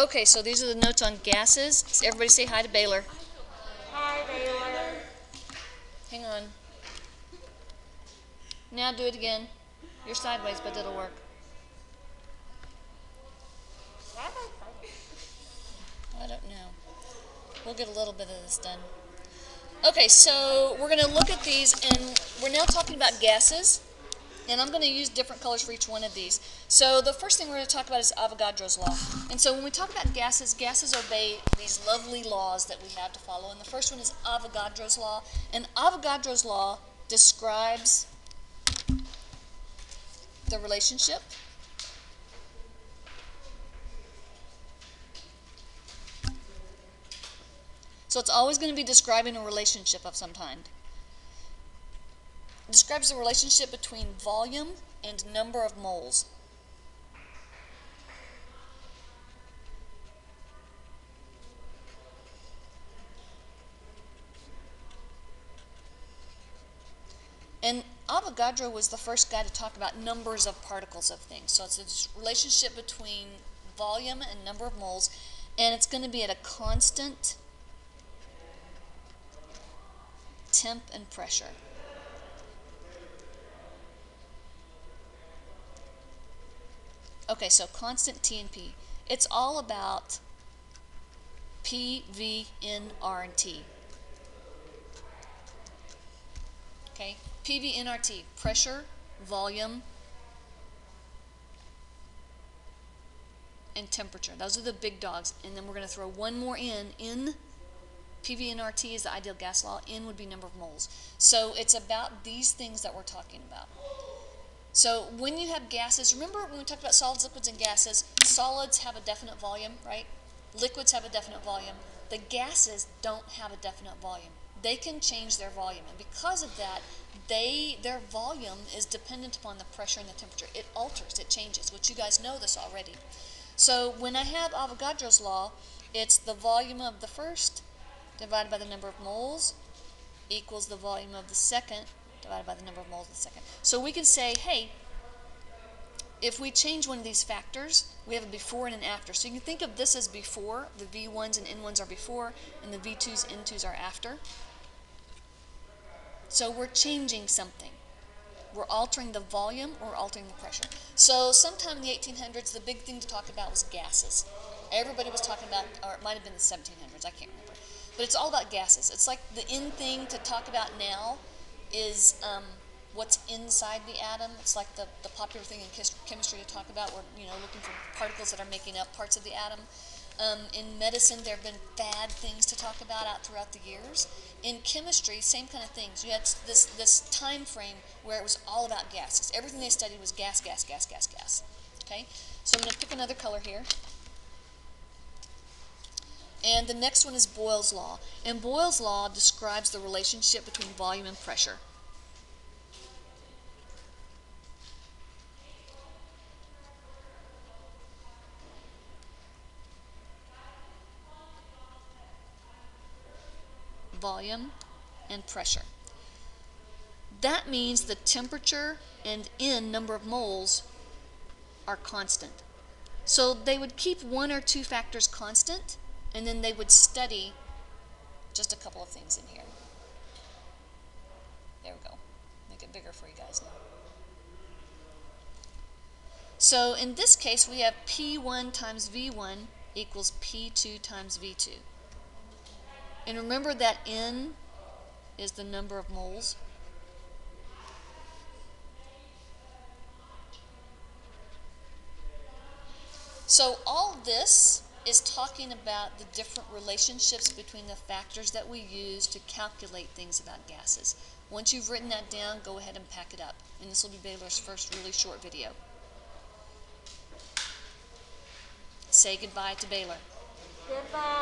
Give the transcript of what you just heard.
Okay, so these are the notes on gases. So everybody say hi to Baylor. Hi, Baylor. Hang on. Now do it again. You're sideways, but it'll work. I don't know. We'll get a little bit of this done. Okay, so we're going to look at these, and we're now talking about gases. And I'm going to use different colors for each one of these. So the first thing we're going to talk about is Avogadro's law. And so when we talk about gases, gases obey these lovely laws that we have to follow. And the first one is Avogadro's law. And Avogadro's law describes the relationship so it's always going to be describing a relationship of some kind. It describes the relationship between volume and number of moles. And Avogadro was the first guy to talk about numbers of particles of things. So it's a relationship between volume and number of moles, and it's going to be at a constant temp and pressure. Okay, so constant T and P. It's all about P, V, N, R, and T. Okay, P, V, N, R, T. Pressure, volume, and temperature. Those are the big dogs. And then we're going to throw one more in. N, P, V, N, R, T is the ideal gas law. N would be number of moles. So it's about these things that we're talking about. So when you have gases, remember when we talked about solids, liquids, and gases, solids have a definite volume, right? Liquids have a definite volume. The gases don't have a definite volume. They can change their volume, and because of that, their volume is dependent upon the pressure and the temperature. It alters, it changes, which you guys know this already. So when I have Avogadro's law, it's the volume of the first divided by the number of moles equals the volume of the second divided by the number of moles of the second. So we can say, hey, if we change one of these factors, we have a before and an after. So you can think of this as before. The V1s and N1s are before, and the V2s, N2s are after. So we're changing something. We're altering the volume or we're altering the pressure. So sometime in the 1800s, the big thing to talk about was gases. Everybody was talking about, or it might have been the 1700s, I can't remember. But it's all about gases. It's like the in thing to talk about now is what's inside the atom. It's like the popular thing in chemistry to talk about. We're looking for particles that are making up parts of the atom. In medicine, there have been fad things to talk about out throughout the years. In chemistry, same kind of things. You had this time frame where it was all about gases. Everything they studied was gas, gas, gas, gas, gas. Okay? So I'm going to pick another color here. And the next one is Boyle's law. And Boyle's law describes the relationship between volume and pressure. Volume and pressure. That means the temperature and N, number of moles, are constant. So they would keep one or two factors constant, and then they would study just a couple of things in here. There we go. Make it bigger for you guys now. So in this case, we have P1 times V1 equals P2 times V2. And remember that N is the number of moles. So all this is talking about the different relationships between the factors that we use to calculate things about gases. Once you've written that down, go ahead and pack it up. And this will be Baylor's first really short video. Say goodbye to Baylor. Goodbye.